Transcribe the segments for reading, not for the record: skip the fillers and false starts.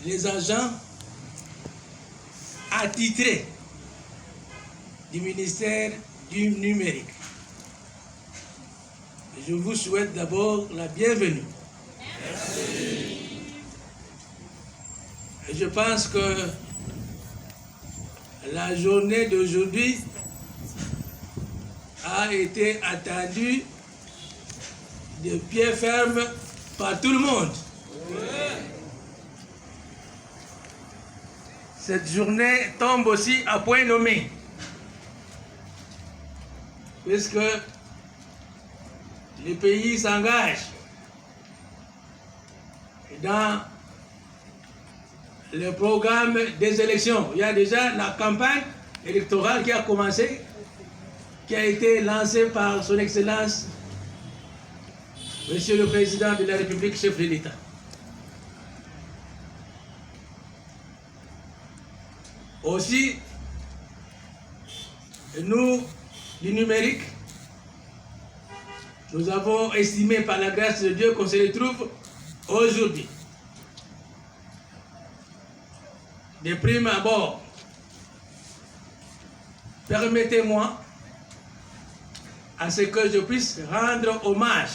les agents attitrés du ministère du numérique. Je vous souhaite d'abord la bienvenue. Merci. Je pense que la journée d'aujourd'hui a été attendue de pied ferme par tout le monde. Cette journée tombe aussi à point nommé, puisque les pays s'engagent dans le programme des élections. Il y a déjà la campagne électorale qui a commencé, qui a été lancée par son Excellence, Monsieur le Président de la République, chef de l'État. Aussi, nous, du numérique, nous avons estimé par la grâce de Dieu qu'on se retrouve aujourd'hui. De prime abord, permettez-moi à ce que je puisse rendre hommage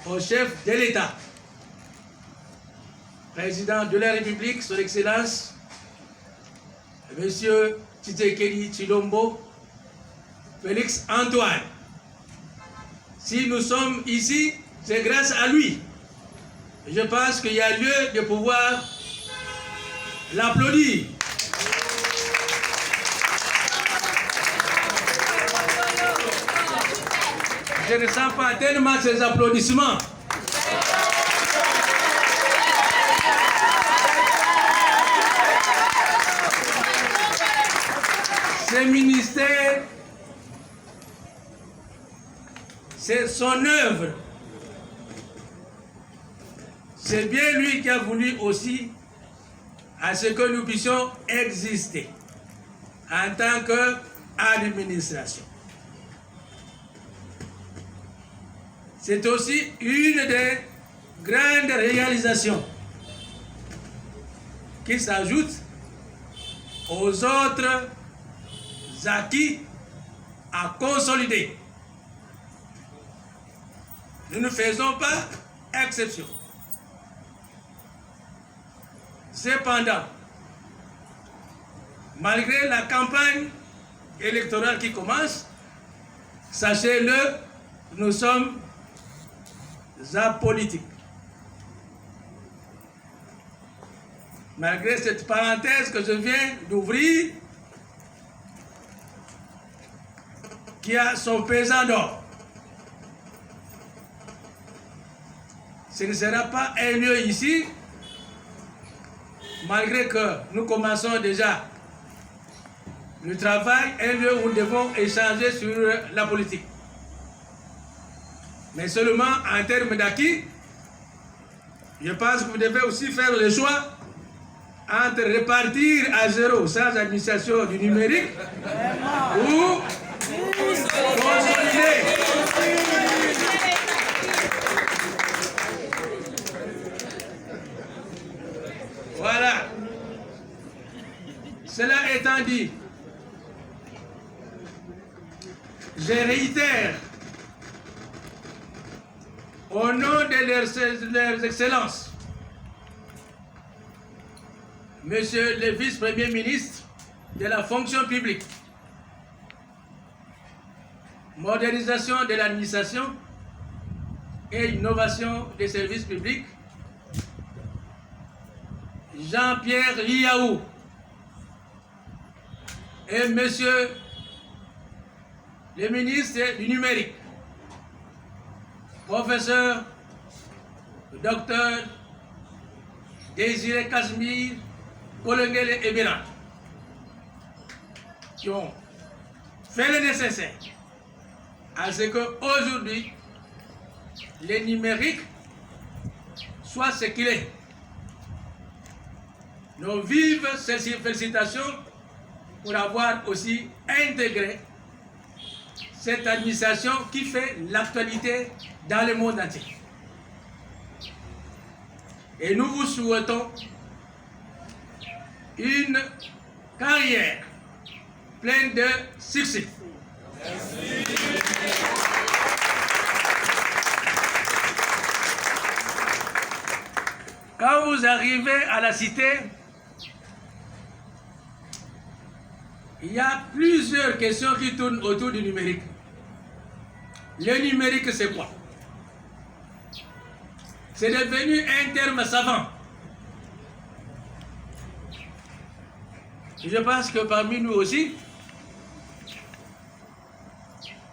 au chef de l'État, président de la République, son Excellence, Monsieur Tshisekedi Tshilombo, Félix Antoine. Si nous sommes ici, c'est grâce à lui. Je pense qu'il y a lieu de pouvoir l'applaudir. Je ne sens pas tellement ces applaudissements. Ce ministère, c'est son œuvre. C'est bien lui qui a voulu aussi à ce que nous puissions exister en tant qu'administration. C'est aussi une des grandes réalisations qui s'ajoute aux autres acquis à consolider. Nous ne faisons pas exception. Cependant, malgré la campagne électorale qui commence, sachez-le, nous sommes apolitiques. Malgré cette parenthèse que je viens d'ouvrir, qui a son pesant d'or, ce ne sera pas un lieu ici, malgré que nous commençons déjà le travail, un lieu où nous devons échanger sur la politique. Mais seulement en termes d'acquis, je pense que vous devez aussi faire le choix entre repartir à zéro sans administration du numérique ou consolider. Voilà. Cela étant dit, je réitère au nom de leurs excellences, Monsieur le vice-premier ministre de la fonction publique, modernisation de l'administration et innovation des services publics, Jean-Pierre Liaou, et Monsieur le ministre du numérique, professeur Dr Désiré Casimir Kolengele Ebela, qui ont fait le nécessaire à ce qu'aujourd'hui, le numérique soit ce qu'il est. Nos vives félicitations pour avoir aussi intégré cette administration qui fait l'actualité dans le monde entier. Et nous vous souhaitons une carrière pleine de succès. Merci. Quand vous arrivez à la cité, il y a plusieurs questions qui tournent autour du numérique. Le numérique, c'est quoi? C'est devenu un terme savant. Je pense que parmi nous aussi,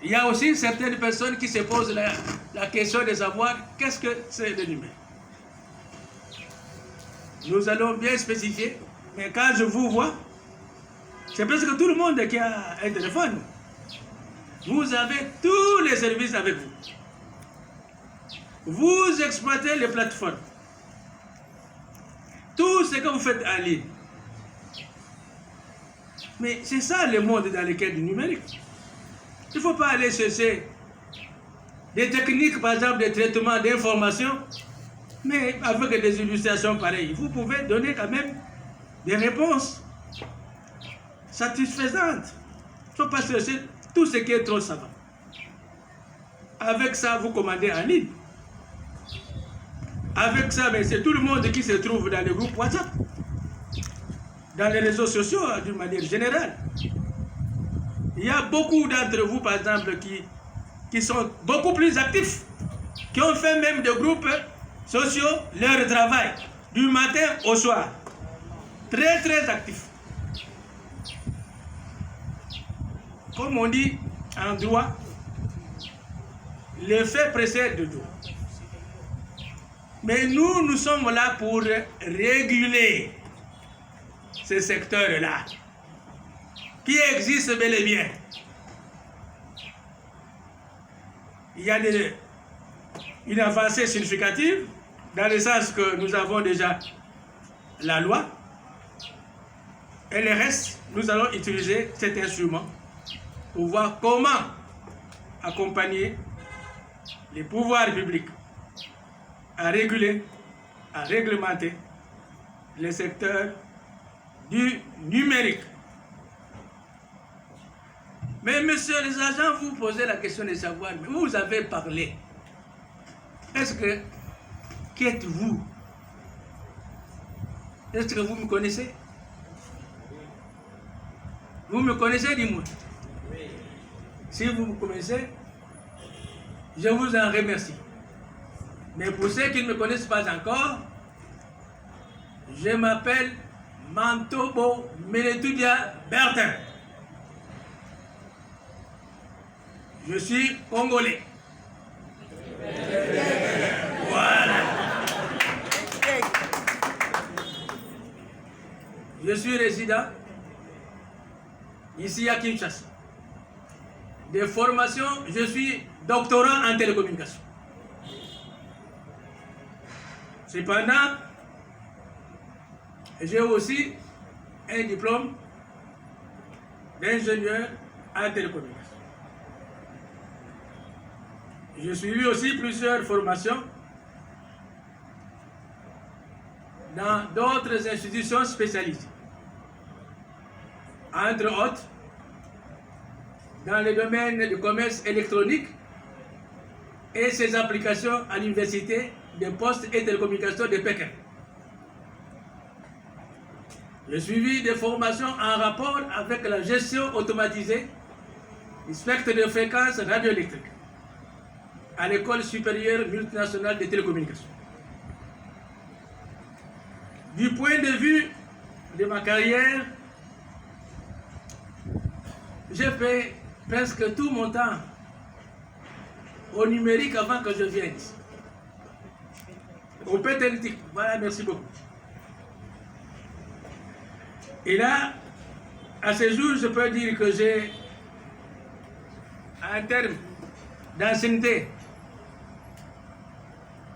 il y a aussi certaines personnes qui se posent la question de savoir qu'est-ce que c'est le numérique. Nous allons bien spécifier, mais quand je vous vois, c'est presque tout le monde qui a un téléphone. Vous avez tous les services avec vous. Vous exploitez les plateformes. Tout ce que vous faites en ligne. Mais c'est ça le monde dans lequel du numérique. Il ne faut pas aller chercher des techniques, par exemple, de traitement d'informations, mais avec des illustrations pareilles. Vous pouvez donner quand même des réponses satisfaisantes. Il ne faut pas chercher tout ce qui est trop savant. Avec ça, vous commandez en ligne. Avec ça, c'est tout le monde qui se trouve dans les groupes WhatsApp, dans les réseaux sociaux d'une manière générale. Il y a beaucoup d'entre vous, par exemple, qui sont beaucoup plus actifs, qui ont fait même des groupes sociaux leur travail, du matin au soir. Très, très actifs. Comme on dit en droit, les faits précèdent le droit. Mais nous sommes là pour réguler ce secteur-là, qui existe bel et bien. Il y a une avancée significative, dans le sens que nous avons déjà la loi, et le reste, nous allons utiliser cet instrument pour voir comment accompagner les pouvoirs publics à réguler, à réglementer le secteur du numérique. Mais monsieur les agents, vous posez la question de savoir, mais vous avez parlé. Est-ce que, qui êtes-vous? Est-ce que vous me connaissez? Vous me connaissez, dis-moi. Si vous me connaissez, je vous en remercie. Mais pour ceux qui ne me connaissent pas encore, je m'appelle Mantobo Meletudia Bertin. Je suis congolais. Voilà. Je suis résident ici à Kinshasa. De formation, je suis doctorant en télécommunication. Cependant, j'ai aussi un diplôme d'ingénieur en télécommunication. J'ai suivi aussi plusieurs formations dans d'autres institutions spécialisées. Entre autres, dans le domaine du commerce électronique et ses applications à l'université des postes et télécommunications de Pékin. J'ai suivi des formations en rapport avec la gestion automatisée du spectre de fréquences radioélectriques à l'École supérieure multinationale des télécommunications. Du point de vue de ma carrière, j'ai fait presque tout mon temps au numérique avant que je vienne ici. Au pétalitique. Voilà, merci beaucoup. Et là, à ce jour, je peux dire que j'ai, en termes d'ancienneté,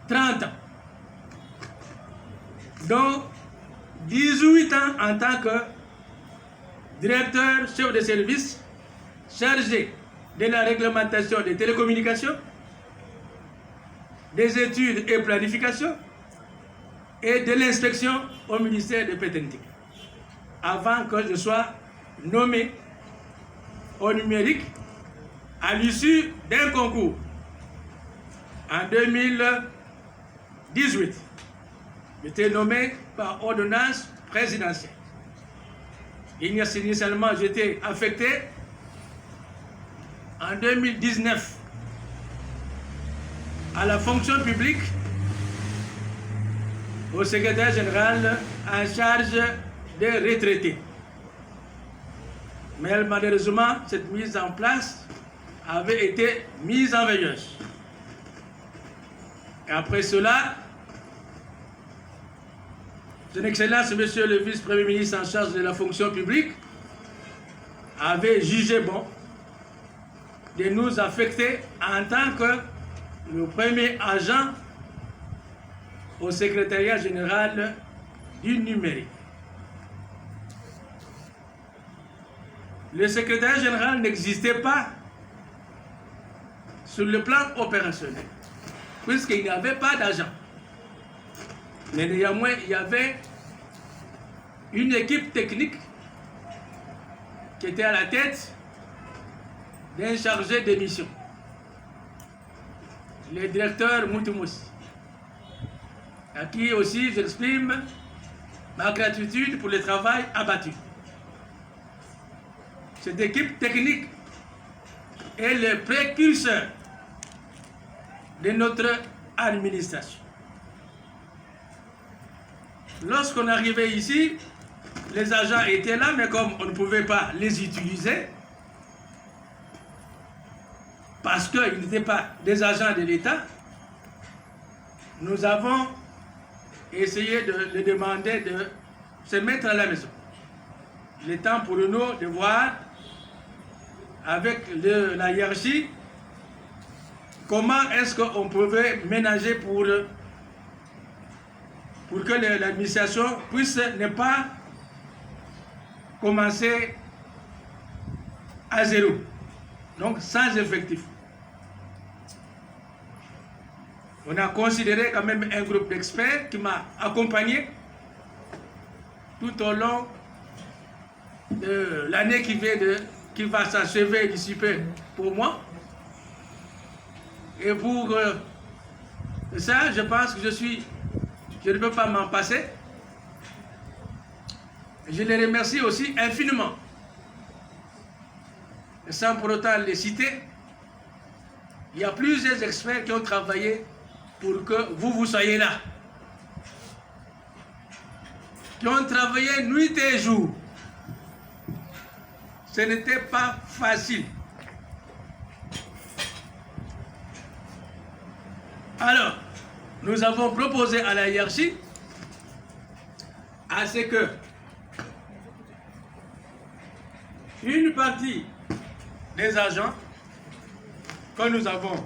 30 ans. Donc, 18 ans en tant que directeur, chef de service, chargé de la réglementation des télécommunications, des études et planification, et de l'inspection au ministère de Pétentique, avant que je sois nommé au numérique à l'issue d'un concours en 2018. J'étais nommé par ordonnance présidentielle. Initialement, j'étais affecté en 2019 à la fonction publique au secrétaire général en charge des retraités. Mais malheureusement, cette mise en place avait été mise en veilleuse. Et après cela, Son Excellence, Monsieur le Vice-Premier ministre en charge de la fonction publique, avait jugé bon de nous affecter en tant que le premier agent au secrétariat général du numérique. Le secrétariat général n'existait pas sur le plan opérationnel, puisqu'il n'y avait pas d'agent. Mais néanmoins, il y avait une équipe technique qui était à la tête d'un chargé de mission, le directeur Moutoumous, à qui aussi j'exprime ma gratitude pour le travail abattu. Cette équipe technique est le précurseur de notre administration. Lorsqu'on arrivait ici, les agents étaient là, mais comme on ne pouvait pas les utiliser, parce qu'ils n'étaient pas des agents de l'État, nous avons essayé de les demander de se mettre à la maison. Le temps pour nous de voir avec la hiérarchie comment est-ce qu'on pouvait ménager pour que l'administration puisse ne pas commencer à zéro, donc sans effectif. On a considéré quand même un groupe d'experts qui m'a accompagné tout au long de l'année qui va s'achever d'ici peu pour moi. Et pour ça, je pense que je ne peux pas m'en passer. Je les remercie aussi infiniment. Et sans pour autant les citer, il y a plusieurs experts qui ont travaillé pour que vous soyez là. Qui ont travaillé nuit et jour. Ce n'était pas facile. Alors, nous avons proposé à la hiérarchie à ce que une partie des agents que nous avons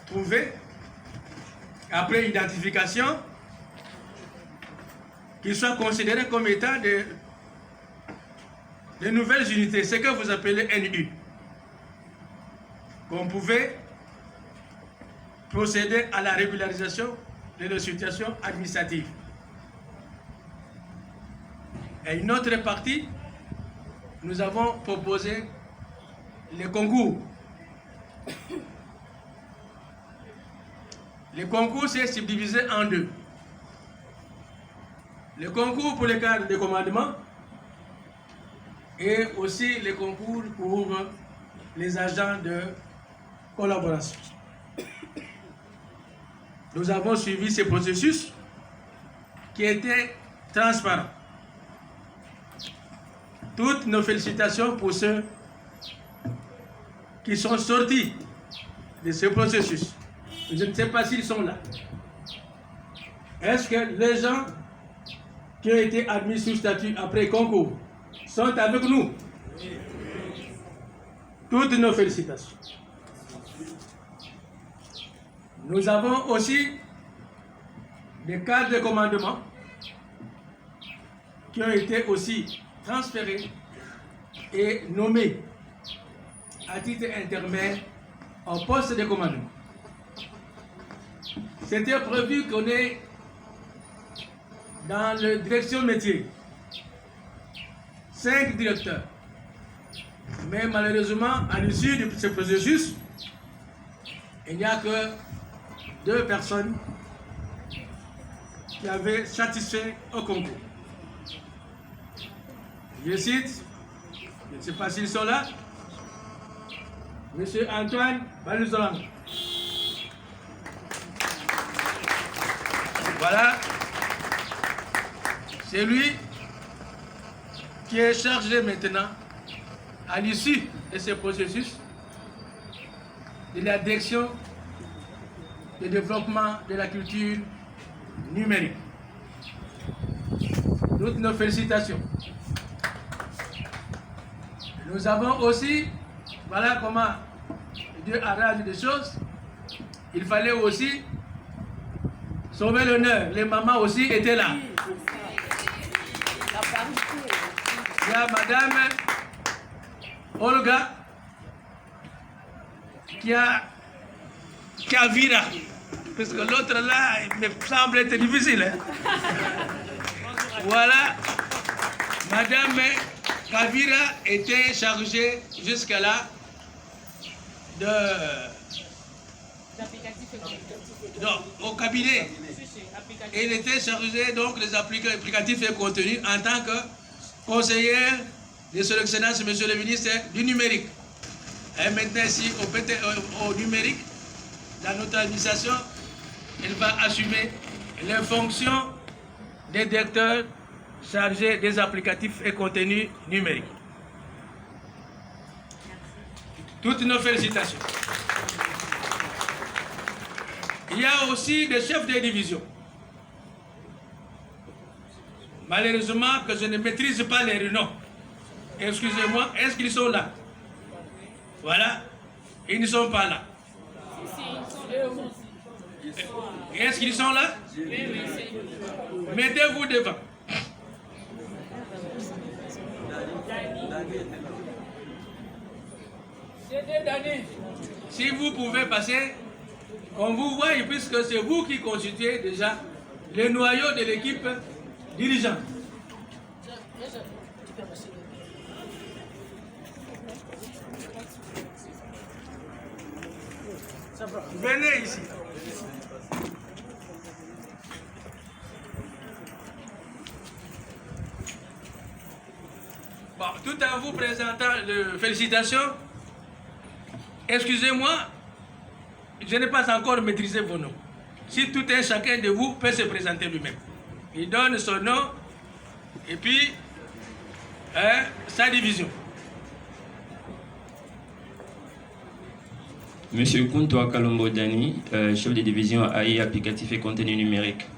trouvés après identification qu'ils soient considérés comme étant de nouvelles unités, ce que vous appelez NU, qu'on pouvait procéder à la régularisation de la situation administrative. Et une autre partie, nous avons proposé les concours. Les concours, c'est subdivisé en deux. Le concours pour les cadres de commandement et aussi les concours pour les agents de collaboration. Nous avons suivi ce processus qui était transparent. Toutes nos félicitations pour ceux qui sont sortis de ce processus. Je ne sais pas s'ils sont là. Est-ce que les gens qui ont été admis sous statut après concours sont avec nous? Toutes nos félicitations. Nous avons aussi des cadres de commandement qui ont été aussi transférés et nommés à titre intermédiaire en poste de commandement. C'était prévu qu'on ait dans la direction métier. 5 directeurs. Mais malheureusement, à l'issue de ce processus, il n'y a que 2 personnes qui avaient satisfait au concours. Je cite, je ne sais pas s'ils sont là, M. Antoine Balouzang. Voilà, c'est lui qui est chargé maintenant, à l'issue de ce processus, de la direction de développement de la culture numérique. Toutes nos félicitations. Nous avons aussi, voilà comment Dieu arrange des choses, il fallait aussi sauver l'honneur. Les mamans aussi étaient là. Il y a Madame Olga qui a Kavira, parce que l'autre là, il me semble être difficile. Hein? Voilà, Madame Kavira était chargée jusqu'à là au cabinet. Elle était chargée donc des applicatifs et contenus en tant que conseillère de son excellence, monsieur le ministre du numérique. Et maintenant ici au numérique, dans notre administration, elle va assumer les fonctions des directeurs chargés des applicatifs et contenus numériques. Toutes nos félicitations. Il y a aussi des chefs de division. Malheureusement que je ne maîtrise pas les noms. Excusez-moi, est-ce qu'ils sont là? Voilà, ils ne sont pas là. Est-ce qu'ils sont là? Mettez-vous devant. Si vous pouvez passer, on vous voit, puisque c'est vous qui constituez déjà le noyau de l'équipe dirigeante. Venez ici. Bon, tout en vous présentant les félicitations, excusez-moi, je n'ai pas encore maîtrisé vos noms. Si tout un chacun de vous peut se présenter lui-même. Il donne son nom et puis sa division. Monsieur Kountoua Kalombo Dani, chef de division AI applicatif et contenu numérique.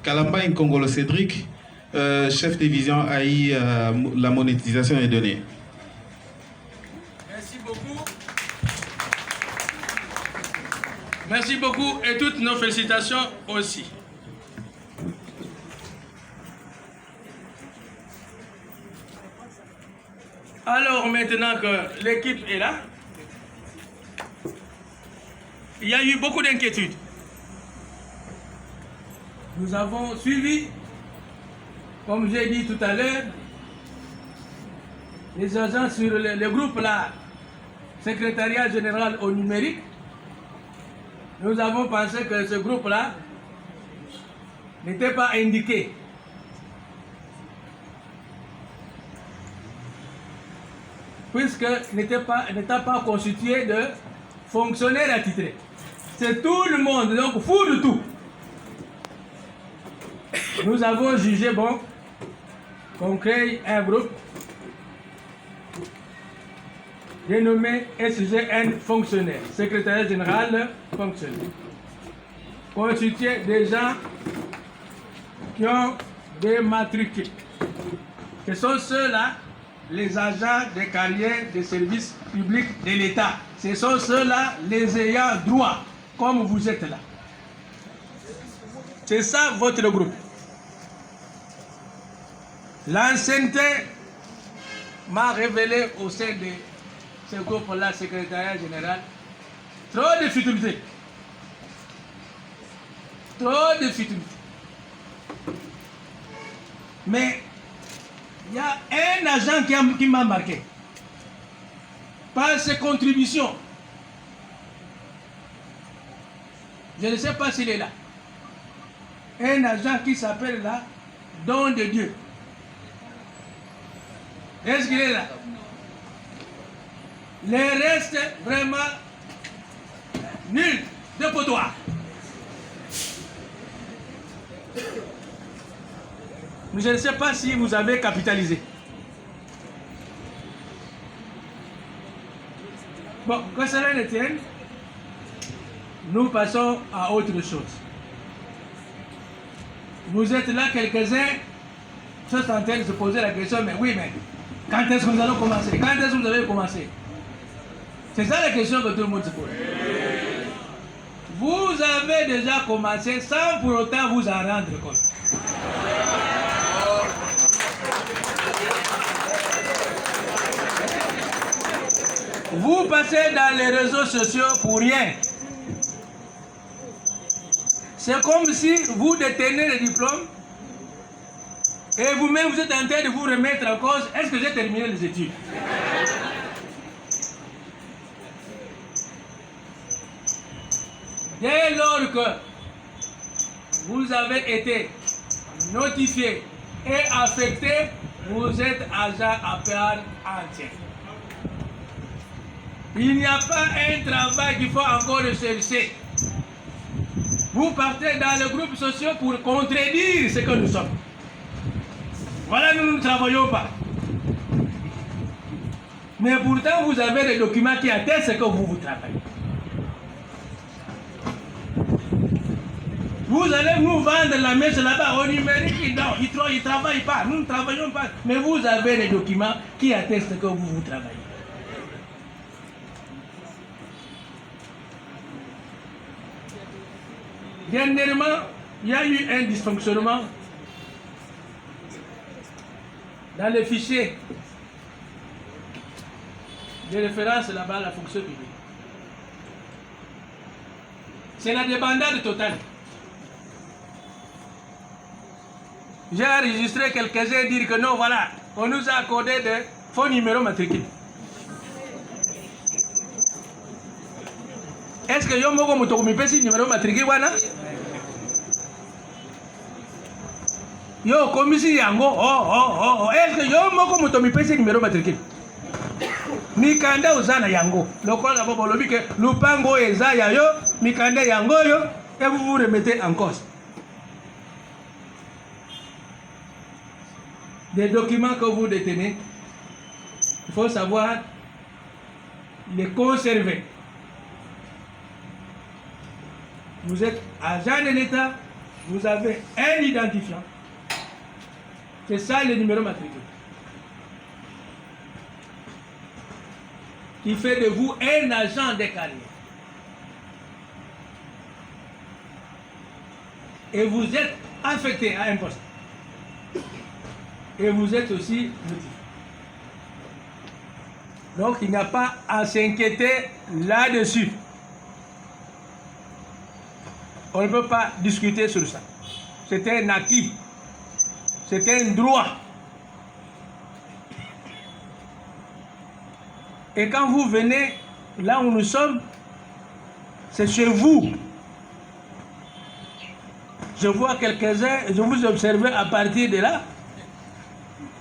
Kalamba Nkongolo Cédric, chef de division AI, la monétisation des données. Merci beaucoup. Merci beaucoup et toutes nos félicitations aussi. Alors maintenant que l'équipe est là, il y a eu beaucoup d'inquiétudes. Nous avons suivi, comme j'ai dit tout à l'heure, les agents sur le groupe là, secrétariat général au numérique. Nous avons pensé que ce groupe là n'était pas indiqué. Puisque n'était pas constitué de fonctionnaires attitrés. C'est tout le monde, donc fou de tout. Nous avons jugé bon qu'on crée un groupe dénommé SGN fonctionnaire, secrétaire général fonctionnaire, constitué des gens qui ont des matricules. Ce sont ceux-là, les agents des carrières des services publics de l'État. Ce sont ceux-là, les ayants droit, comme vous êtes là. C'est ça votre groupe. L'ancienneté m'a révélé au sein de ce groupe-là, secrétariat général, trop de difficultés. Trop de difficultés. Mais il y a un agent qui m'a marqué par ses contributions. Je ne sais pas s'il est là. Un agent qui s'appelle là Don de Dieu. Est-ce qu'il est là? Les restes vraiment nuls de potoir. Mais je ne sais pas si vous avez capitalisé. Bon, que cela ne tienne, nous passons à autre chose. Vous êtes là, quelques-uns sont en train de se poser la question, mais oui, mais quand est-ce que nous allons commencer? Quand est-ce que vous avez commencé? C'est ça la question que tout le monde se pose. Vous avez déjà commencé sans pour autant vous en rendre compte. Vous passez dans les réseaux sociaux pour rien. C'est comme si vous détenez le diplôme et vous-même vous êtes en train de vous remettre en cause. Est-ce que j'ai terminé les études? Dès lors que vous avez été notifié et affecté, vous êtes agent à part entière. Il n'y a pas un travail qu'il faut encore chercher. Vous partez dans les groupes sociaux pour contredire ce que nous sommes. Voilà, nous ne travaillons pas. Mais pourtant, vous avez des documents qui attestent que vous travaillez. Vous allez nous vendre la mèche là-bas au numérique. Non, ils ne travaillent pas. Nous ne travaillons pas. Mais vous avez des documents qui attestent que vous travaillez. Dernièrement, il y a eu un dysfonctionnement dans le fichier de référence là-bas à la fonction publique. C'est la débandade totale. J'ai enregistré quelques-uns dire que non, voilà, on nous a accordé des faux numéros matricules. Est-ce que yo moko muto kumipesi numéro matricule wana? Yo komisi yango est-ce que yo moko muto mipesi numéro matricule? Mikanda uzana yango. Lokola bobo lobi ke lupango eza ya yo, mikanda yango yo et vous vous remettez en cause. Des documents que vous détenez, il faut savoir les conserver. Vous êtes agent de l'État, vous avez un identifiant. C'est ça le numéro matricule. Qui fait de vous un agent de carrière. Et vous êtes affecté à un poste. Et vous êtes aussi notifié. Donc il n'y a pas à s'inquiéter là-dessus. On ne peut pas discuter sur ça. C'est un acquis. C'est un droit. Et quand vous venez là où nous sommes, c'est chez vous. Je vois quelques-uns, je vous observe à partir de là.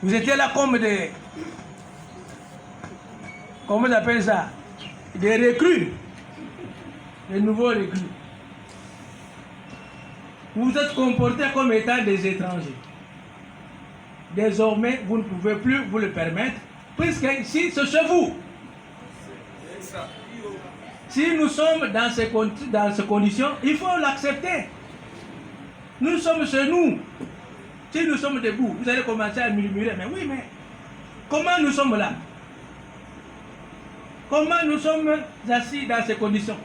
Vous étiez là comme des... Comment on appelle ça? Des recrues. Des nouveaux recrues. Vous vous êtes comportés comme étant des étrangers. Désormais, vous ne pouvez plus vous le permettre, puisque ici, c'est chez vous. Si nous sommes dans ces conditions, il faut l'accepter. Nous sommes chez nous. Si nous sommes debout, vous allez commencer à murmurer, mais oui, mais comment nous sommes là? Comment nous sommes assis dans ces conditions?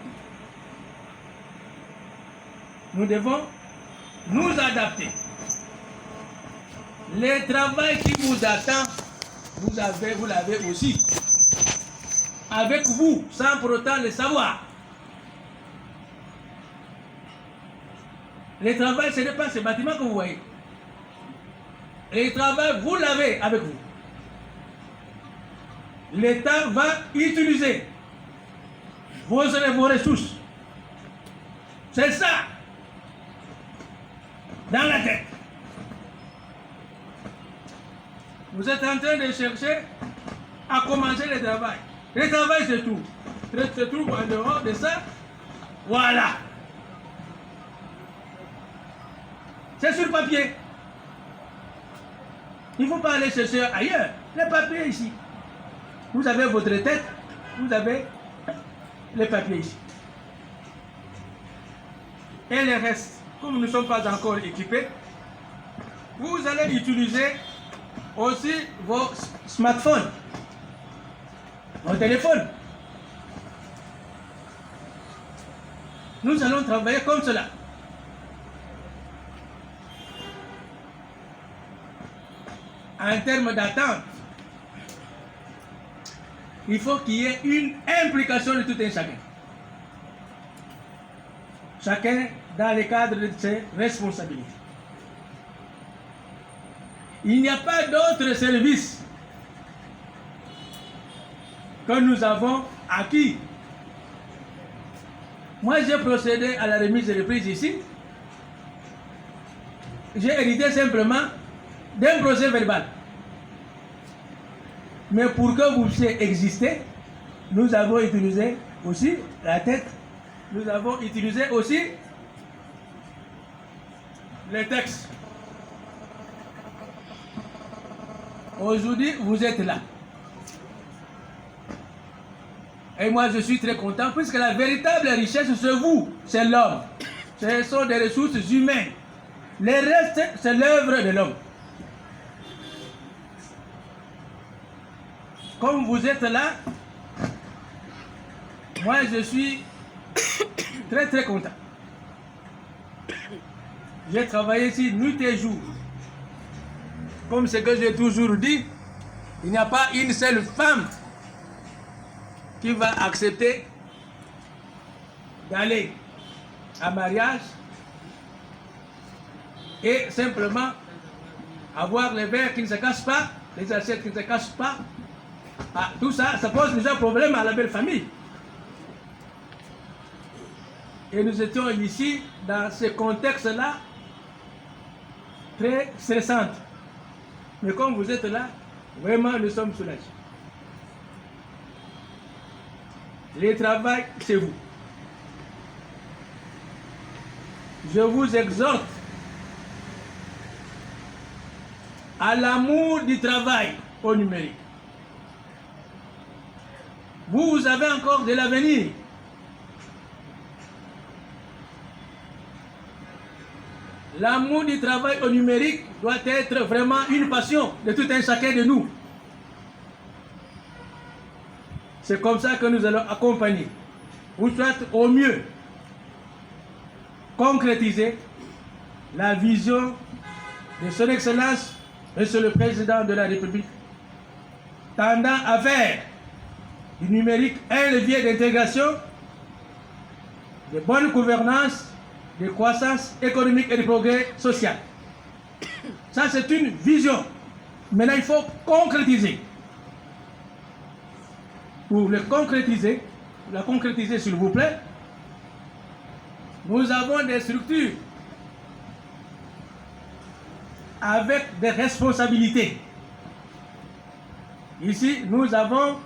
Nous devons nous adapter. Le travail qui vous attend, vous l'avez aussi. Avec vous, sans pour autant le savoir. Le travail, ce n'est pas ce bâtiment que vous voyez. Et le travail, vous l'avez avec vous. L'État va utiliser vos ressources. C'est ça. Dans la tête. Vous êtes en train de chercher à commencer le travail. Le travail, c'est tout. Se trouve en dehors de ça. Voilà. C'est sur le papier. Il ne faut pas aller chercher ailleurs. Les papiers ici. Vous avez votre tête, vous avez les papiers ici. Et le reste, comme nous ne sommes pas encore équipés, vous allez utiliser aussi vos smartphones, vos téléphones. Nous allons travailler comme cela. En termes d'attente, il faut qu'il y ait une implication de tout un chacun. Chacun dans le cadre de ses responsabilités. Il n'y a pas d'autre service que nous avons acquis. Moi, j'ai procédé à la remise de reprise ici. J'ai hérité simplement d'un procès verbal. Mais pour que vous puissiez exister, nous avons utilisé aussi la tête, nous avons utilisé aussi les textes. Aujourd'hui, vous êtes là. Et moi, je suis très content, puisque la véritable richesse, c'est vous, c'est l'homme. Ce sont des ressources humaines. Le reste, c'est l'œuvre de l'homme. Comme vous êtes là, moi je suis très très content. J'ai travaillé ici nuit et jour. Comme ce que j'ai toujours dit, il n'y a pas une seule femme qui va accepter d'aller à mariage et simplement avoir les verres qui ne se cassent pas, les assiettes qui ne se cassent pas. Ah, tout ça, ça pose déjà problème à la belle famille. Et nous étions ici, dans ce contexte-là, très stressant. Mais comme vous êtes là, vraiment, nous sommes soulagés. Le travail, c'est vous. Je vous exhorte à l'amour du travail au numérique. Vous avez encore de l'avenir. L'amour du travail au numérique doit être vraiment une passion de tout un chacun de nous. C'est comme ça que nous allons accompagner, ou soit au mieux, concrétiser la vision de son Excellence, Monsieur le Président de la République, tendant à faire du numérique un levier d'intégration, de bonne gouvernance, de croissance économique et de progrès social. Ça, c'est une vision. Maintenant, il faut concrétiser. Pour la concrétiser, s'il vous plaît, nous avons des structures avec des responsabilités. Ici, nous avons,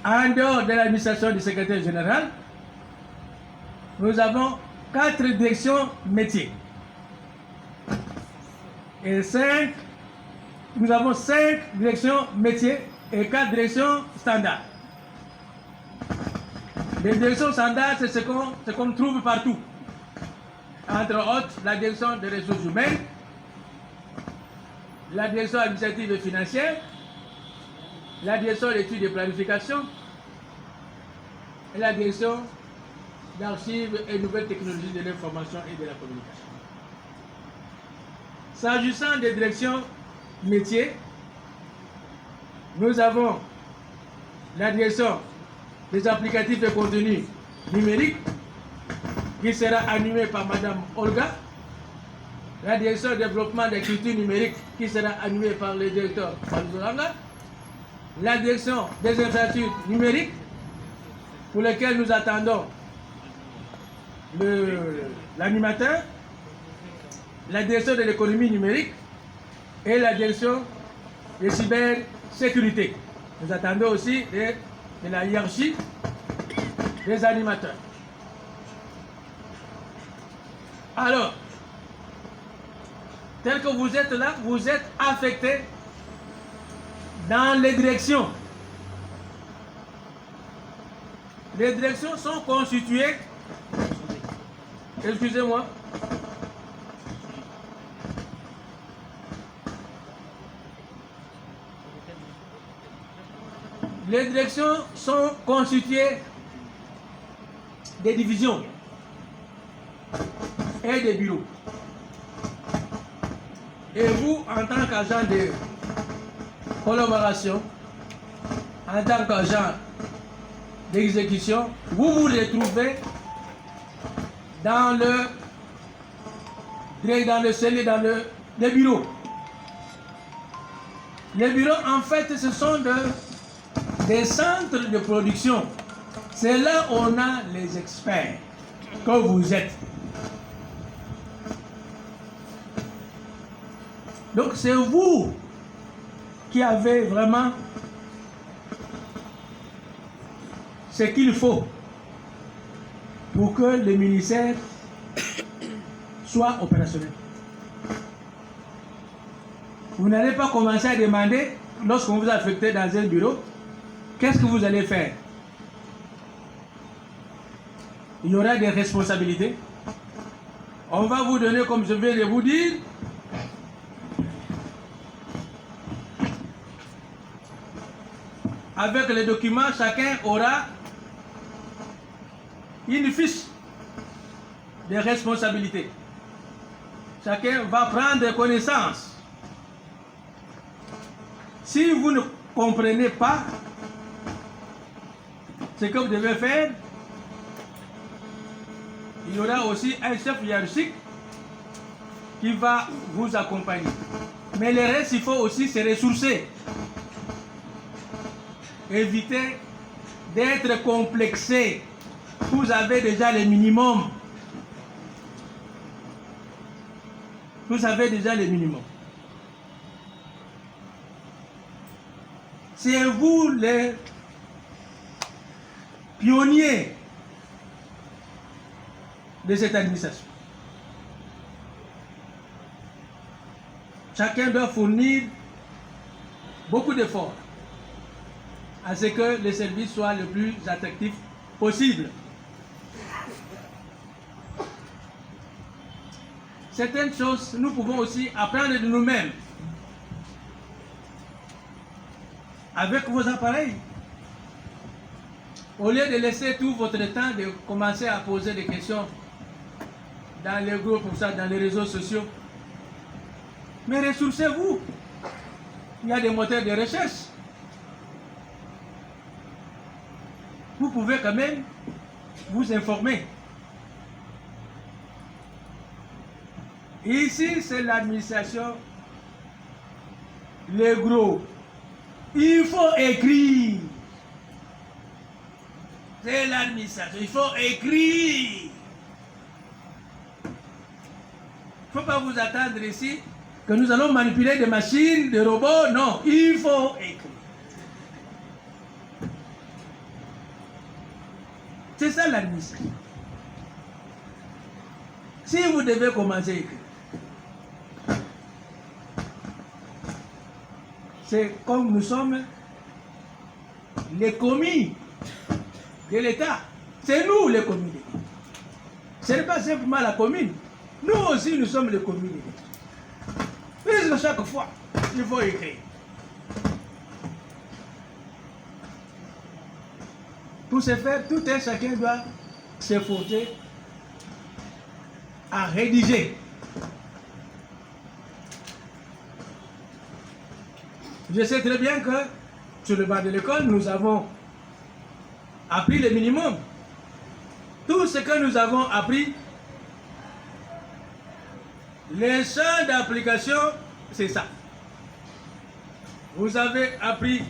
en dehors de l'administration du secrétaire général, nous avons 4 directions métiers. Et nous avons 5 directions métiers et 4 directions standards. Les directions standards, c'est ce qu'on trouve partout. Entre autres, la direction des ressources humaines, la direction administrative et financière, la direction d'études et planification, et la direction d'archives et nouvelles technologies de l'information et de la communication. S'agissant des directions métiers, nous avons la direction des applicatifs et contenus numériques qui sera animée par Madame Olga. la direction de développement des cultures numériques qui sera animée par le directeur Falzolanga, la direction des infrastructures numériques pour lesquelles nous attendons l'animateur, la direction de l'économie numérique et la direction de cybersécurité. Nous attendons aussi de la hiérarchie des animateurs. Alors, tel que vous êtes là, vous êtes affectés dans les directions. Les directions sont constituées, excusez-moi, les directions sont constituées des divisions et des bureaux. Et vous, en tant qu'agent de collaboration, en tant qu'agent d'exécution, vous vous retrouvez dans le bureau. Les bureaux, en fait, ce sont des centres de production. C'est là où on a les experts que vous êtes. Donc c'est vous qui avez vraiment ce qu'il faut pour que le ministère soit opérationnel. Vous n'allez pas commencer à demander, lorsqu'on vous a affecté dans un bureau, qu'est-ce que vous allez faire? Il y aura des responsabilités. On va vous donner, comme je viens de vous dire, avec les documents, chacun aura une fiche de responsabilité. Chacun va prendre connaissance. Si vous ne comprenez pas ce que vous devez faire, il y aura aussi un chef hiérarchique qui va vous accompagner. Mais le reste, il faut aussi se ressourcer. Évitez d'être complexé. Vous avez déjà le minimum. Vous avez déjà le minimum. C'est vous les pionniers de cette administration. Chacun doit fournir beaucoup d'efforts à ce que le service soit le plus attractif possible. Certaines choses, nous pouvons aussi apprendre de nous-mêmes. Avec vos appareils. Au lieu de laisser tout votre temps de commencer à poser des questions dans les groupes, comme ça, dans les réseaux sociaux. Mais ressourcez-vous. Il y a des moteurs de recherche. Vous pouvez quand même vous informer. Ici, c'est l'administration. Les gros. Il faut écrire. C'est l'administration. Il faut écrire. Il ne faut pas vous attendre ici que nous allons manipuler des machines, des robots. Non, il faut écrire. C'est ça l'administration. Si vous devez commencer à écrire, c'est comme nous sommes les commis de l'État. C'est nous les commis de l'État. Ce n'est pas simplement la commune. Nous aussi, nous sommes les commis de l'État. Puisque chaque fois, il faut écrire. Pour ce faire, tout un chacun doit s'efforcer à rédiger. Je sais très bien que sur le banc de l'école, nous avons appris le minimum. Tout ce que nous avons appris, Les champs d'application, c'est ça. Vous avez appris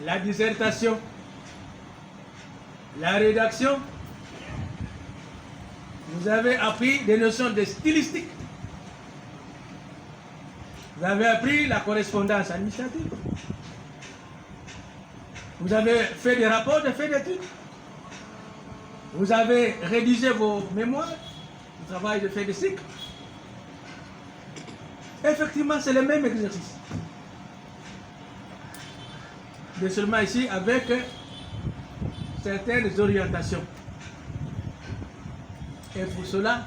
la dissertation, la rédaction, vous avez appris des notions de stylistique, vous avez appris la correspondance administrative, vous avez fait des rapports, des faits d'études, vous avez rédigé vos mémoires, le travail de fait de cycle. Effectivement, c'est le même exercice. Mais seulement ici avec certaines orientations. Et pour cela,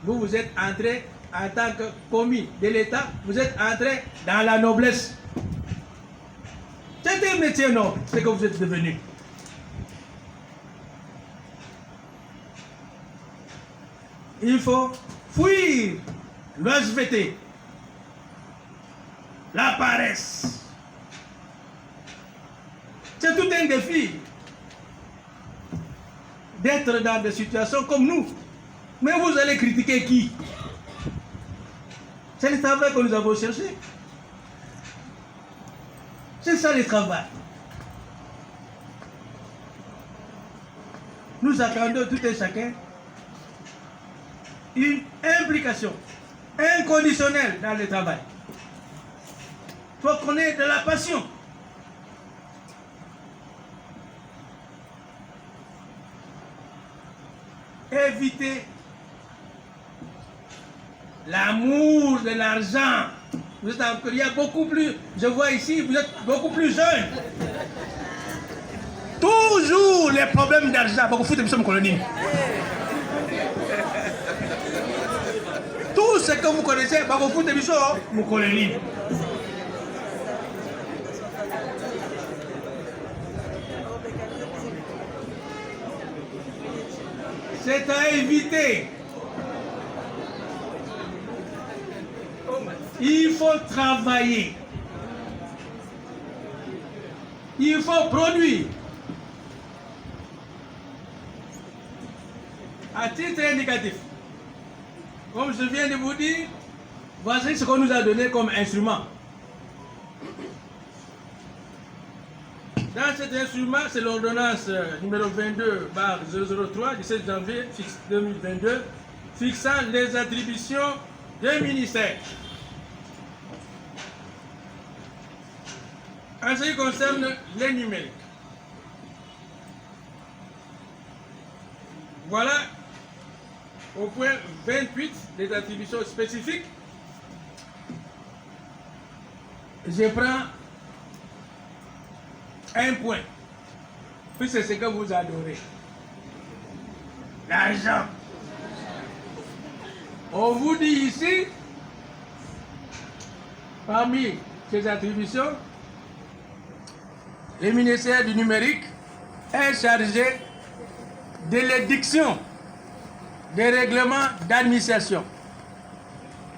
vous êtes entré en tant que commis de l'État, vous êtes entré dans la noblesse. C'est un métier noble, ce que vous êtes devenu. Il faut fuir l'OSVT, la paresse. C'est tout un défi d'être dans des situations comme nous. Mais vous allez critiquer qui? C'est le travail que nous avons cherché. C'est ça le travail. Nous attendons tout et chacun une implication inconditionnelle dans le travail. Il faut qu'on ait de la passion. Évitez l'amour de l'argent. Vous êtes encore, il y a beaucoup plus, je vois ici, vous êtes beaucoup plus jeunes. Toujours les problèmes d'argent. Vous foutez de colonie. Tout ce que vous connaissez, vous foutez de colonie. C'est à éviter. Il faut travailler. Il faut produire. À titre indicatif, comme je viens de vous dire, voici ce qu'on nous a donné comme instrument. Dans cet instrument, c'est l'ordonnance numéro 22/003 du 16 janvier 2022 fixant les attributions des ministères. En ce qui concerne les numériques, voilà au point 28 des attributions spécifiques. Je prends un point, puis c'est ce que vous adorez. L'argent. On vous dit ici, parmi ces attributions, le ministère du numérique est chargé de l'édiction des règlements d'administration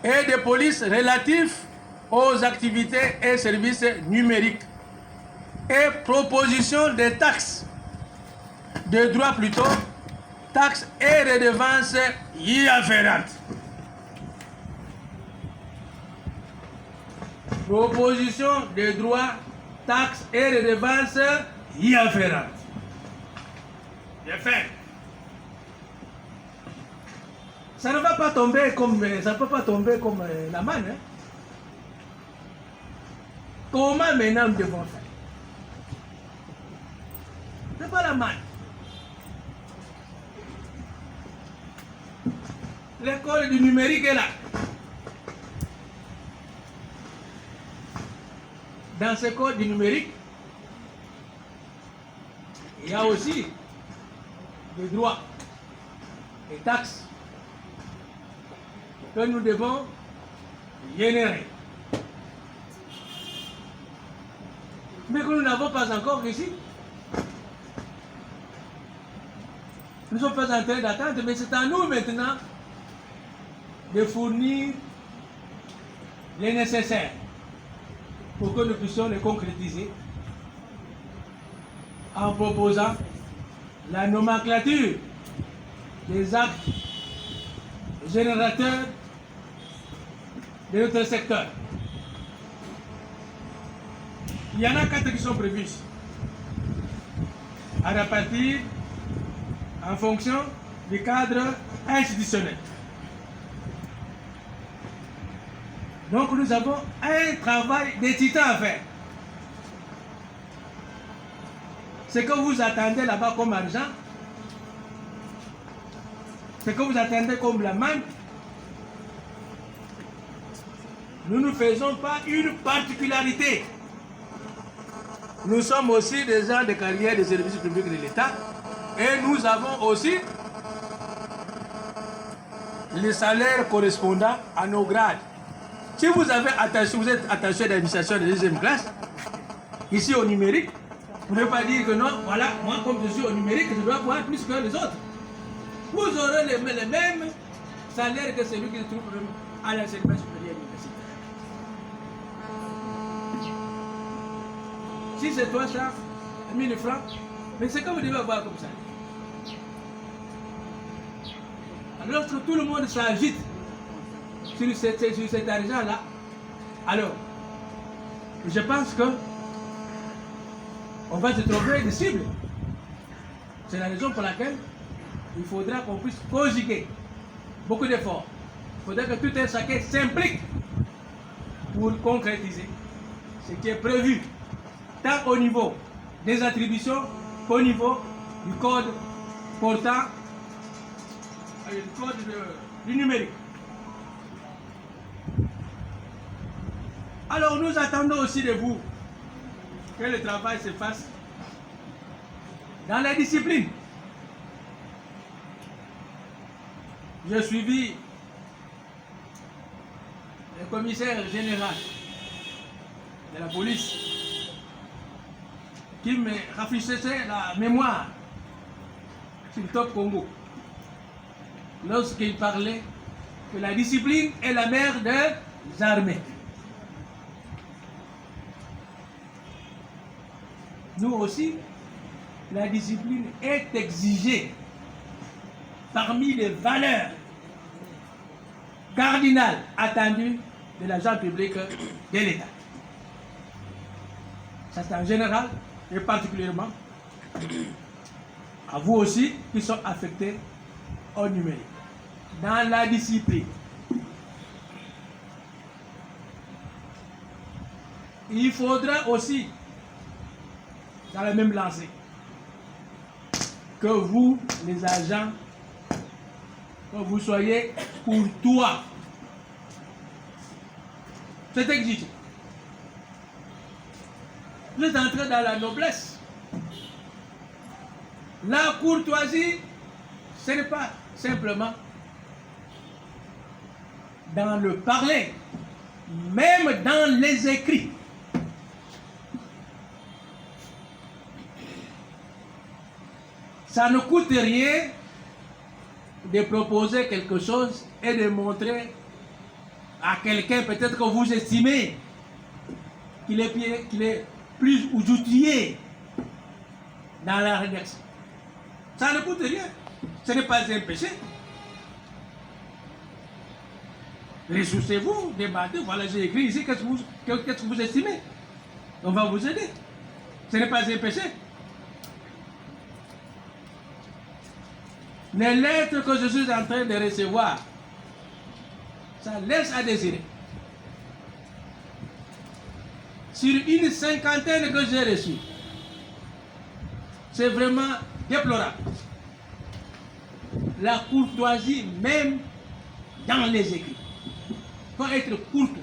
et de police relatifs aux activités et services numériques et proposition de taxes, de droits plutôt, taxes et redevances y afférentes. Proposition de droits, taxes et redevances y afférentes. Bien fait. Ça ne va pas tomber comme, ça ne peut pas tomber comme la manne. Hein? Comment maintenant nous devons faire? C'est pas la manne. L'école du numérique est là. Dans ce code du numérique, il y a aussi des droits, des taxes que nous devons générer. Mais que nous n'avons pas encore ici. Nous ne sommes pas en train d'attendre, mais c'est à nous maintenant de fournir les nécessaires pour que nous puissions les concrétiser en proposant la nomenclature des actes générateurs de notre secteur. Il y en a 4 qui sont prévus ici, à répartir en fonction du cadre institutionnel. Donc nous avons un travail de titan à faire. Ce que vous attendez là-bas comme argent, ce que vous attendez comme la manne, nous ne faisons pas une particularité. Nous sommes aussi des gens de carrière des services publics de l'État et nous avons aussi les salaires correspondant à nos grades. Si vous êtes attaché à l'administration de deuxième classe, ici au numérique, vous ne pouvez pas dire que non, voilà, moi comme je suis au numérique, je dois avoir plus que les autres. Vous aurez les mêmes salaires que celui qui se trouve à l'enseignement supérieur universitaire. Si c'est toi ça, 1000 francs, mais c'est que vous devez avoir comme ça. Alors que tout le monde s'agite sur cet argent-là, alors je pense que on va se trouver des cibles. C'est la raison pour laquelle il faudra qu'on puisse conjuguer beaucoup d'efforts. Il faudra que tout un chacun s'implique pour concrétiser ce qui est prévu, tant au niveau des attributions qu'au niveau du code portant du code du numérique. Alors nous attendons aussi de vous que le travail se fasse dans la discipline. J'ai suivi le commissaire général de la police qui me rafraîchissait la mémoire sur le Top Congo lorsqu'il parlait que la discipline est la mère des armées. Nous aussi, la discipline est exigée parmi les valeurs cardinales attendues de l'agent public de l'État. Ça c'est en général et particulièrement à vous aussi qui sont affectés au numérique. Dans la discipline, il faudra aussi, dans la même lancée, que vous, les agents, que vous soyez courtois. C'est exigé. Vous êtes entré dans la noblesse. La courtoisie, ce n'est pas simplement dans le parler, même dans les écrits. Ça ne coûte rien de proposer quelque chose et de montrer à quelqu'un peut-être que vous estimez qu'il est plus outillé dans la rédaction. Ça ne coûte rien. Ce n'est pas un péché. Ressourcez-vous, débattez, voilà, j'ai écrit ici, qu'est-ce que vous estimez? On va vous aider. Ce n'est pas un péché. Les lettres que je suis en train de recevoir, ça laisse à désirer. Sur une cinquantaine que j'ai reçues, c'est vraiment déplorable. La courtoisie même dans les écrits. Il faut être courtois.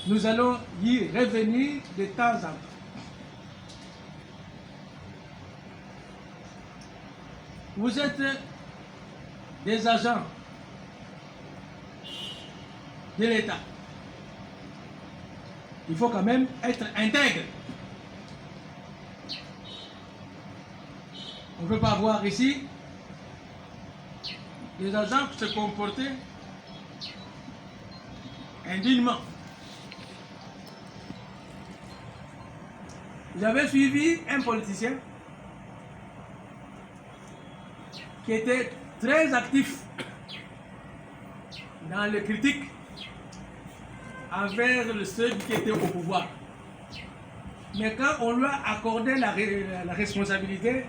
Nous allons y revenir de temps en temps. Vous êtes des agents de l'État. Il faut quand même être intègre. On ne peut pas voir ici des agents qui se comportaient indignement. J'avais suivi un politicien qui était très actif dans les critiques envers ceux qui étaient au pouvoir. Mais quand on lui a accordé la responsabilité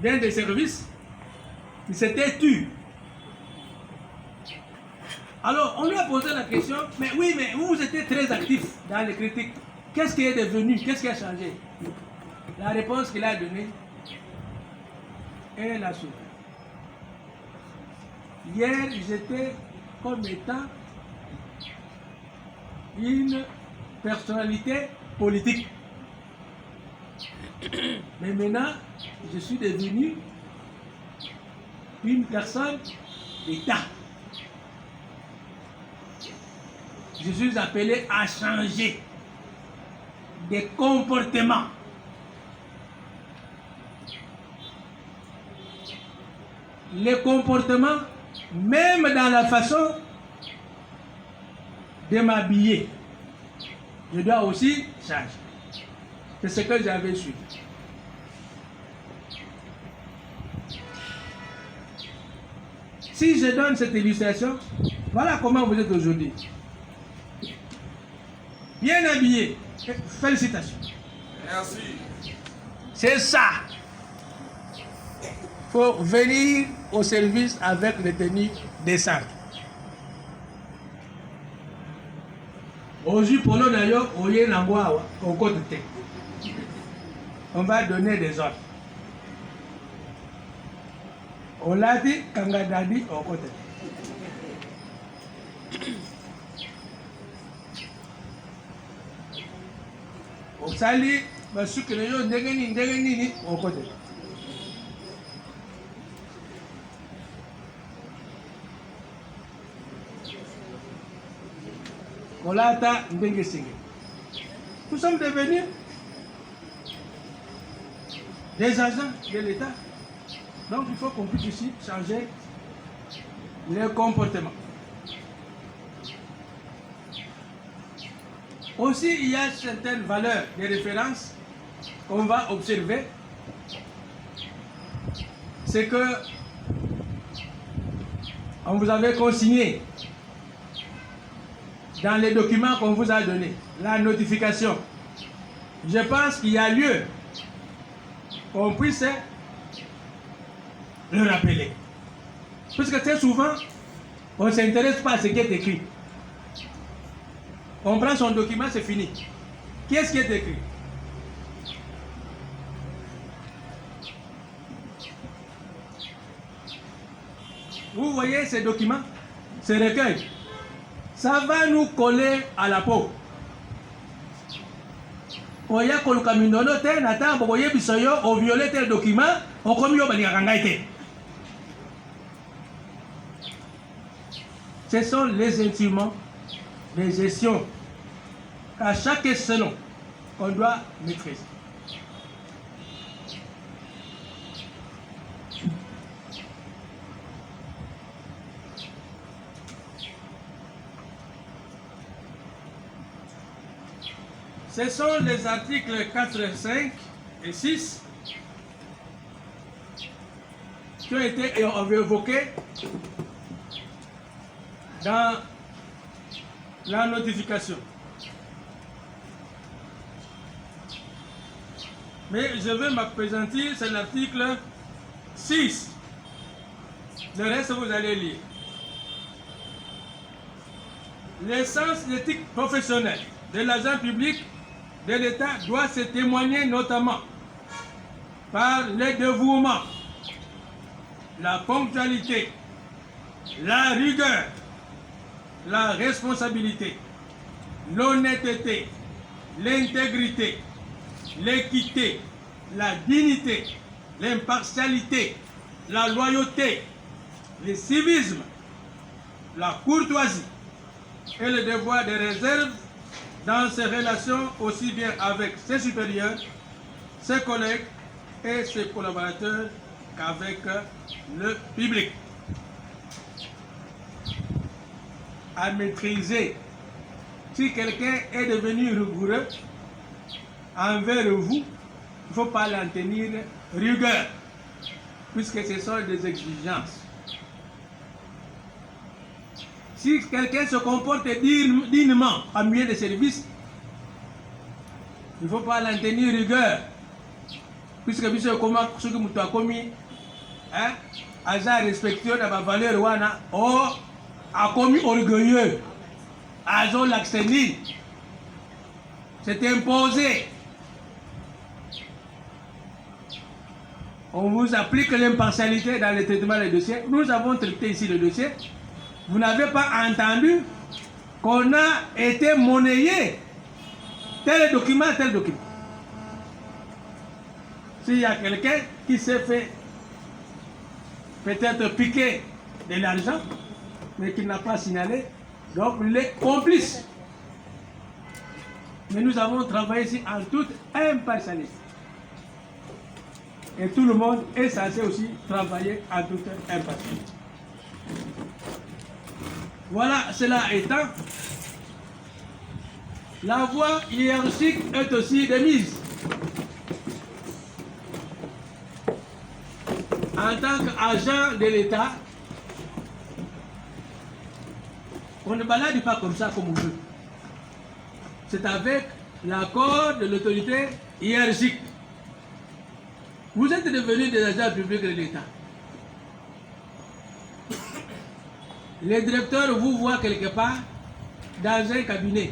d'un des services, il s'était tu. Alors, on lui a posé la question, mais oui, mais vous étiez très actif dans les critiques. Qu'est-ce qui est devenu? Qu'est-ce qui a changé? La réponse qu'il a donnée est la suivante. Hier, j'étais comme étant une personnalité politique. Mais maintenant, je suis devenu une personne d'État. Je suis appelé à changer des comportements. Les comportements, même dans la façon de m'habiller, je dois aussi changer. C'est ce que j'avais su. Si je donne cette illustration, voilà comment vous êtes aujourd'hui. Bien habillé. Félicitations. Merci. C'est ça. Il faut venir au service avec les tenues décentes. Aujourd'hui, pour nous d'ailleurs, on va donner des ordres. On l'a dit, Kangadadi, au côté. Au sali, Basukreyo, Ndegeni, au côté. Kolata, Ndegesing. Nous sommes devenus des agents de l'État. Donc il faut qu'on puisse ici changer les comportements. Aussi, il y a certaines valeurs de référence qu'on va observer. C'est que on vous avait consigné dans les documents qu'on vous a donnés, la notification. Je pense qu'il y a lieu qu'on puisse le rappeler. Parce que très souvent, on ne s'intéresse pas à ce qui est écrit. On prend son document, c'est fini. Qu'est-ce qui est écrit? Vous voyez ces documents, ces recueils, ça va nous coller à la peau. Oya kolukaminono te nata boye bisoyo o violer tel document o komi yo bani kangaite. Ce sont les instruments de gestion à chaque échelon qu'on doit maîtriser. Ce sont les articles 4, 5 et 6 qui ont été évoqués dans la notification. Mais je vais m'appesantir, c'est l'article 6. Le reste, vous allez lire. L'essence d'éthique professionnelle de l'agent public de l'État doit se témoigner notamment par le dévouement, la ponctualité, la rigueur, la responsabilité, l'honnêteté, l'intégrité, l'équité, la dignité, l'impartialité, la loyauté, le civisme, la courtoisie et le devoir de réserve dans ses relations aussi bien avec ses supérieurs, ses collègues et ses collaborateurs qu'avec le public. À maîtriser. Si quelqu'un est devenu rigoureux envers vous, il ne faut pas l'en tenir rigueur. puisque ce sont des exigences. Si quelqu'un se comporte dignement en milieu de service, il ne faut pas l'en tenir rigueur. Puisque ce que tu as commis, agent respectueux de ma valeur, a commis orgueilleux, agent l'accédé, c'est imposé. On vous applique l'impartialité dans le traitement des dossiers. Nous avons traité ici le dossier. Vous n'avez pas entendu qu'on a été monnayé tel document, tel document. S'il y a quelqu'un qui s'est fait peut-être piquer de l'argent, mais qui n'a pas signalé, donc les complices. Mais nous avons travaillé ici en toute impartialité. Et tout le monde est censé aussi travailler en toute impartialité. Voilà, cela étant, la voie hiérarchique est aussi de mise. En tant qu'agent de l'État, on ne balade pas comme ça comme on veut. C'est avec l'accord de l'autorité hiérarchique. Vous êtes devenus des agents publics de l'État. Les directeurs vous voient quelque part dans un cabinet,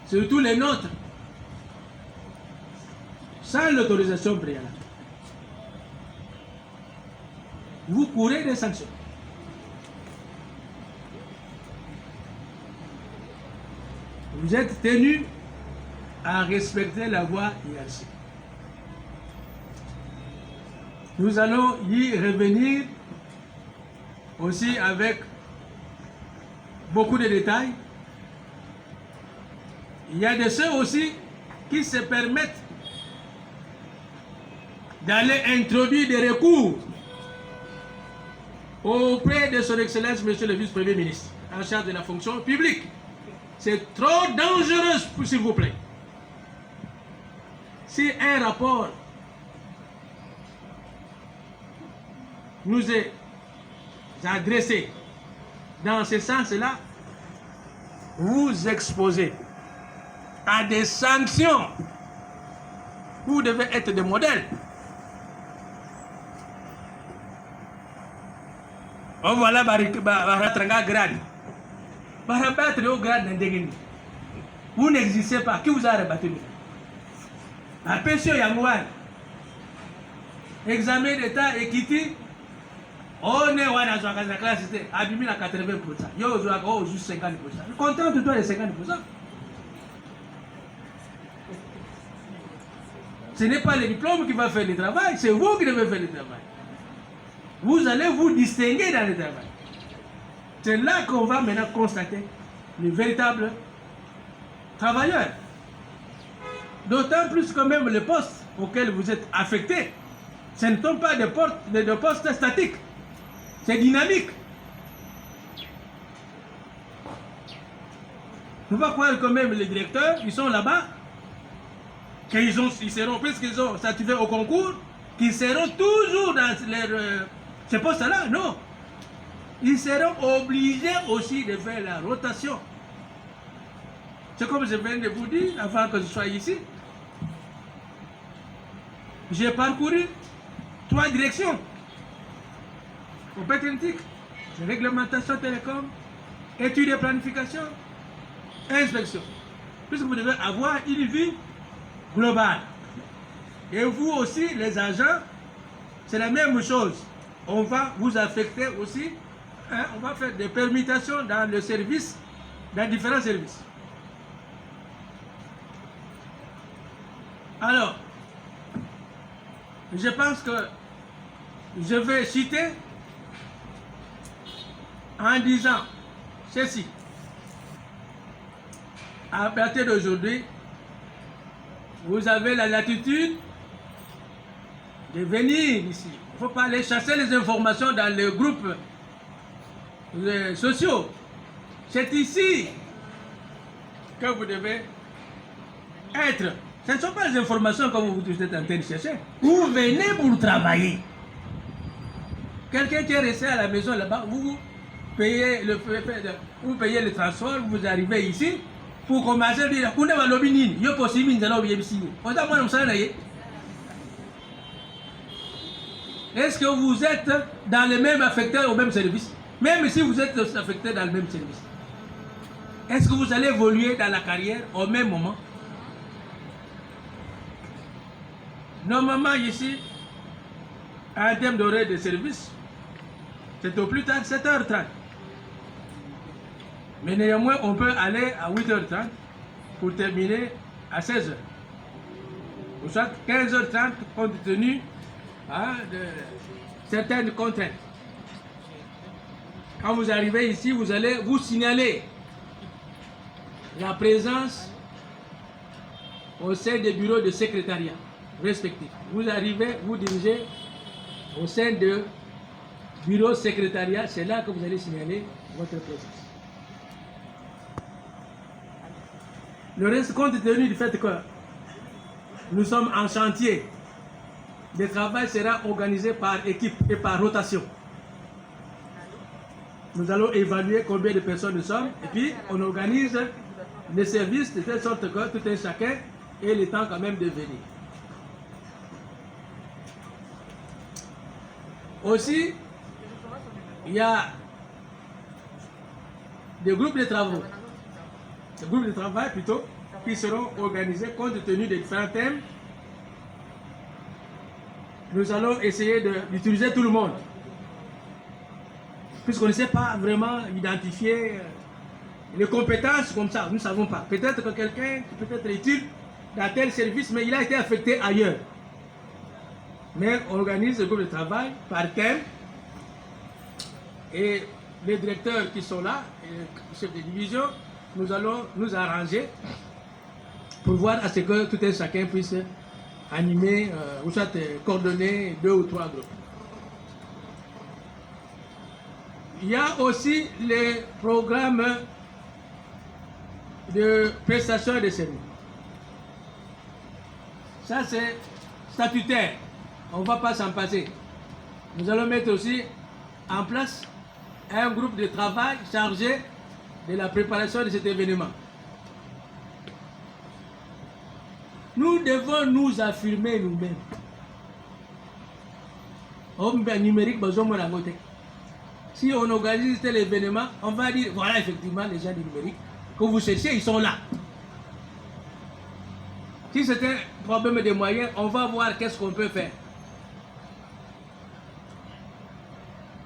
surtout les nôtres, sans l'autorisation préalable. Vous courez des sanctions. Vous êtes tenus à respecter la voie hiérarchique. Nous allons y revenir aussi avec beaucoup de détails. Il y a de ceux aussi qui se permettent d'aller introduire des recours auprès de son Excellence, Monsieur le Vice-Premier ministre, en charge de la fonction publique. C'est trop dangereux, s'il vous plaît. Si un rapport nous est adressé dans ce sens-là, vous exposez à des sanctions. Vous devez être des modèles. On voilà Baratranga grade. Barabattre au grade d'Indégini. Vous n'existez pas. Qui vous a rabattu? La pension Yangouane. Examen d'état équité. On est dans la classe, abîmé à 80%. Yo, juste 50%. Content de toi les 50%. Ce n'est pas le diplôme qui va faire le travail, c'est vous qui devez faire le travail. Vous allez vous distinguer dans le travail. C'est là qu'on va maintenant constater les véritables travailleurs. D'autant plus que même les postes auxquels vous êtes affectés, ce ne sont pas des postes statiques. C'est dynamique. Il ne faut pas croire que même les directeurs, ils sont là-bas, ils seront, puisqu'ils ont statué au concours, qu'ils seront toujours dans ces postes-là. Non. Ils seront obligés aussi de faire la rotation. C'est comme je viens de vous dire avant que je sois ici. J'ai parcouru 3 directions. Compétentique, réglementation télécom, études et planification, inspection. Puisque vous devez avoir une vie globale. Et vous aussi, les agents, c'est la même chose. On va vous affecter aussi, on va faire des permutations dans le service, dans différents services. Alors, je pense que je vais citer en disant ceci. À partir d'aujourd'hui, vous avez la latitude de venir ici. Il ne faut pas aller chasser les informations dans les groupes sociaux. C'est ici que vous devez être. Ce ne sont pas les informations comme vous êtes en train de chercher. Vous venez pour travailler. Quelqu'un qui est resté à la maison là-bas, vous payez le transport, vous arrivez ici, pour commencer à dire, est-ce que vous êtes dans le même affecté au même service? Même si vous êtes affecté dans le même service, est-ce que vous allez évoluer dans la carrière au même moment? Normalement ici, en termes d'horaire de service, c'est au plus tard 7h30. Mais néanmoins, on peut aller à 8h30 pour terminer à 16h. Ou soit 15h30 compte tenu de certaines contraintes. Quand vous arrivez ici, vous allez vous signaler la présence au sein des bureaux de secrétariat respectifs. Vous arrivez, vous dirigez au sein de bureau secrétariat, c'est là que vous allez signaler votre présence. Le reste, compte tenu du fait que nous sommes en chantier, le travail sera organisé par équipe et par rotation. Nous allons évaluer combien de personnes nous sommes et puis on organise les services de telle sorte que tout un chacun ait le temps quand même de venir. Aussi, il y a des groupes de travail, qui seront organisés compte tenu des différents thèmes. Nous allons essayer d'utiliser tout le monde, puisqu'on ne sait pas vraiment identifier les compétences comme ça, nous ne savons pas. Peut-être que quelqu'un qui peut être utile dans tel service, mais il a été affecté ailleurs. Mais on organise le groupe de travail par thème et les directeurs qui sont là, et les chefs de division, nous allons nous arranger pour voir à ce que tout un chacun puisse animer ou soit coordonner 2 ou 3 groupes. Il y a aussi les programmes de prestation de services. Ça c'est statutaire. On ne va pas s'en passer. Nous allons mettre aussi en place un groupe de travail chargé de la préparation de cet événement. Nous devons nous affirmer nous-mêmes. Si on organise tel événement, on va dire, voilà effectivement les gens du numérique que vous cherchez, ils sont là. Si c'est un problème de moyens, on va voir qu'est-ce qu'on peut faire.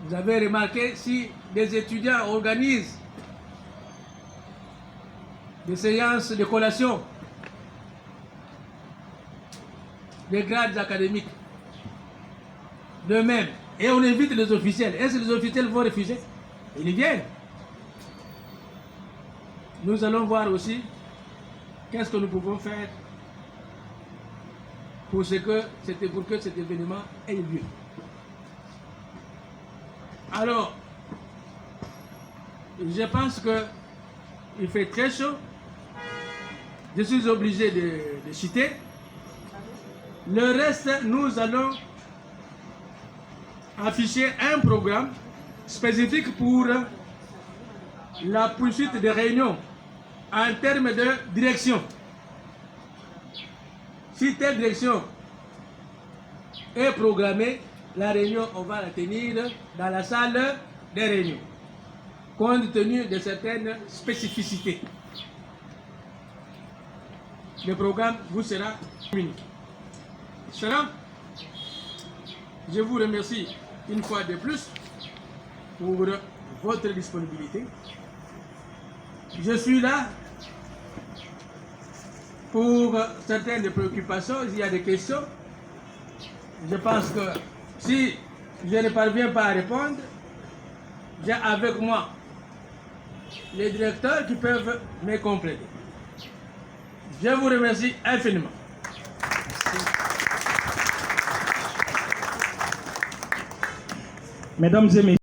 Vous avez remarqué, si des étudiants organisent des séances de collation, des grades académiques, de même, et on invite les officiels, est-ce que les officiels vont refuser? Ils viennent. Nous allons voir aussi qu'est-ce que nous pouvons faire pour que cet événement ait lieu. Alors, je pense qu'il fait très chaud. Je suis obligé de citer. Le reste, nous allons afficher un programme spécifique pour la poursuite des réunions en termes de direction. Si telle direction est programmée, la réunion, on va la tenir dans la salle des réunions, compte tenu de certaines spécificités. Le programme vous sera communiqué. Cela, je vous remercie une fois de plus pour votre disponibilité. Je suis là pour certaines préoccupations. Il y a des questions. Je pense que si je ne parviens pas à répondre, j'ai avec moi les directeurs qui peuvent me compléter. Je vous remercie infiniment. Mesdames et messieurs,